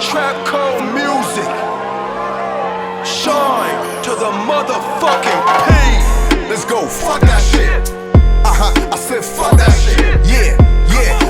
Trap Code Music. Shine to the motherfucking P. Let's go, fuck that shit. I said fuck that shit. Yeah,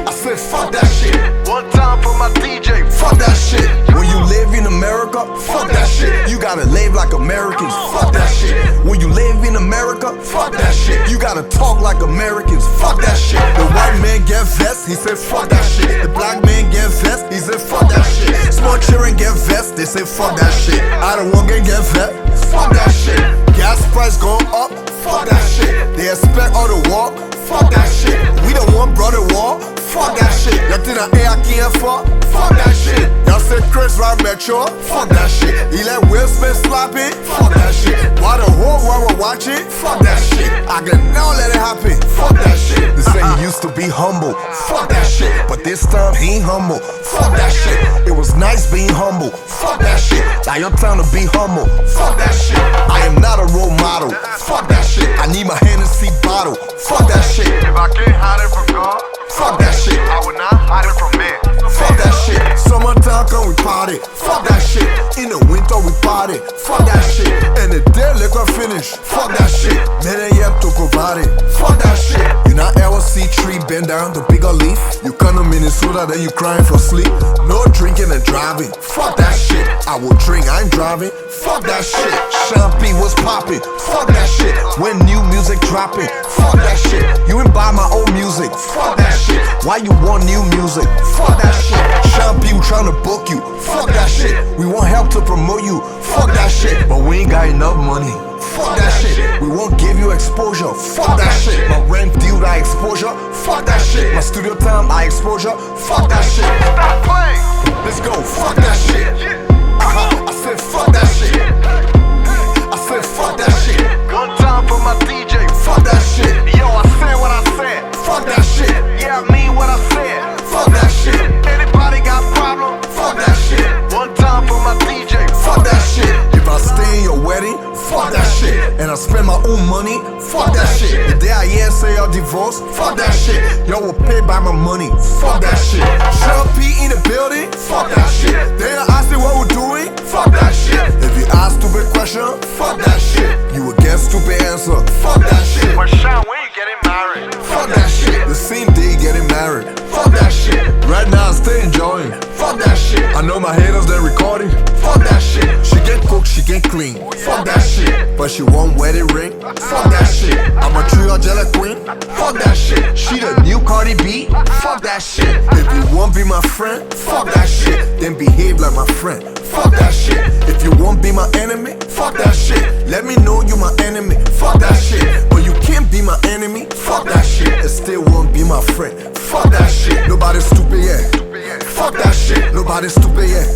I said fuck that shit. One time for my DJ. Fuck that shit. When you live in America, fuck that shit. You gotta live like Americans. Fuck that shit. When you live in America, fuck that shit. You gotta talk like Americans. Fuck that shit. The white man get vest, he said fuck that shit. The black man get vest, he said fuck that shit. Small children get vest, they say fuck that shit. I don't want to get vest, fuck that shit. Gas price going up, fuck that shit. They expect all the walk, fuck that shit. We don't want brother war, fuck that shit. Y'all think I ain't here for, fuck that shit. Y'all say Chris Rock Metro, fuck that shit. He let Will Smith slap it, fuck that shit. Why the whole world will watch it, fuck that shit. I can now let it happen, fuck that shit. They say he used to be humble, fuck that shit. But this time he ain't humble, fuck that shit. It was nice being humble, fuck that shit. Now your time to be humble, fuck that shit. I am not a role model, fuck that shit. I need my Hennessy bottle, fuck that shit. If I can't hide it from God, fuck that shit. I will not hide it from man. Fuck that shit. Summertime come we party, fuck that shit. In the winter we party, fuck that shit. And the day liquor finish, fuck that shit. Men ain't yet to go body, fuck that shit. You not ever see tree bend down the bigger leaf. You come to Minnesota then you crying for sleep. No drinking and driving, fuck that shit. I will drink, I ain't driving, fuck that shit. Champagne was popping, fuck that shit. When new music dropping, fuck that shit. You ain't buy my old music, fuck that shit. Why you want new music, fuck that shit. Champagne trying to book you, fuck that shit. We want help to promote you, fuck that shit. But we ain't got enough money, fuck that shit. We won't give you exposure, fuck that shit. My rent due, that exposure, fuck that shit. My studio time, I exposure, fuck that shit. Stop playing. Let's go, fuck that shit. I said fuck that shit. I said fuck that shit. One time for my DJ. Fuck that shit. Yo, I said what I said. Fuck that shit. Yeah, I mean what I said. Fuck that shit. Anybody got problem? Fuck that shit. One time for my DJ. Fuck that shit. If I stay in your wedding, fuck that shit. And I spend my own money, fuck that shit. The day I hear say you're divorced, fuck that shit. Y'all will pay by my money, fuck that shit. Sean P in the building, fuck that shit. They ask me what we're doing, fuck that shit. If you ask stupid question, fuck that shit. You will get stupid answer, fuck that shit. Well, Sean, when you getting married? Fuck that shit. The same day getting married, fuck that shit. Right now I stay enjoying, fuck that shit. I know my haters they recording, fuck that shit. She get cooked, she get clean, fuck that shit. But she won't wedding ring, fuck that shit. I'm a trio jelly queen, fuck that shit. She the new Cardi B, fuck that shit. If you won't be my friend, fuck that shit. Then behave like my friend, fuck that shit. If you won't be my enemy, fuck that shit. Let me know you my enemy, fuck that shit. But you can't be my enemy, fuck that shit. And still won't be my friend, fuck that shit. Nobody stupid yet, fuck that shit. Nobody stupid yet,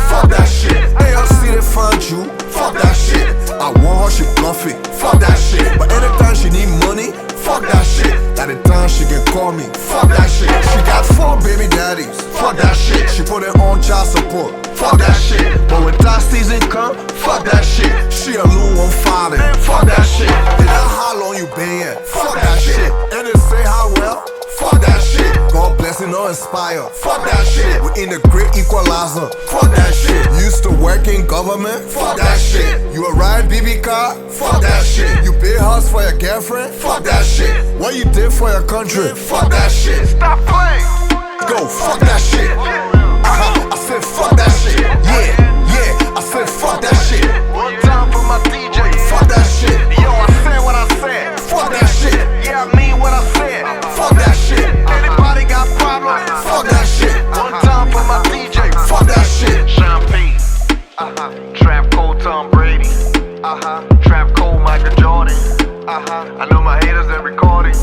fuck that shit. ALC they find you, fuck that shit. I want her, she bluffing, fuck that shit. But anytime she need money, fuck that shit. At the time she can call me, fuck that shit. She got 4 baby daddies, fuck that shit. She put her on child support, fuck that shit. But when tax season come, fuck that shit. She a little one father, fuck that shit. And now how long you been here, fuck that shit. And they say how well, fuck that shit. God bless and no inspire, fuck that shit. We in the great equalizer, fuck that shit. Used to work in government, fuck that shit. You a ride BB car, fuck that shit. You pay house for your girlfriend, fuck that shit. What you did for your country, fuck that shit. Stop playing. Go, fuck that shit. I said fuck that shit. Yeah, I said fuck that shit. One time for my DJ. Fuck that shit. Yo, I said what I said. Fuck that shit. Yeah, I mean what I said. Fuck that shit. Anybody got problem? Fuck that shit. One time for my DJ. Fuck that shit. Champagne. Trap Code Tom Brady. Trap Code Michael Jordan. I know my haters they recording.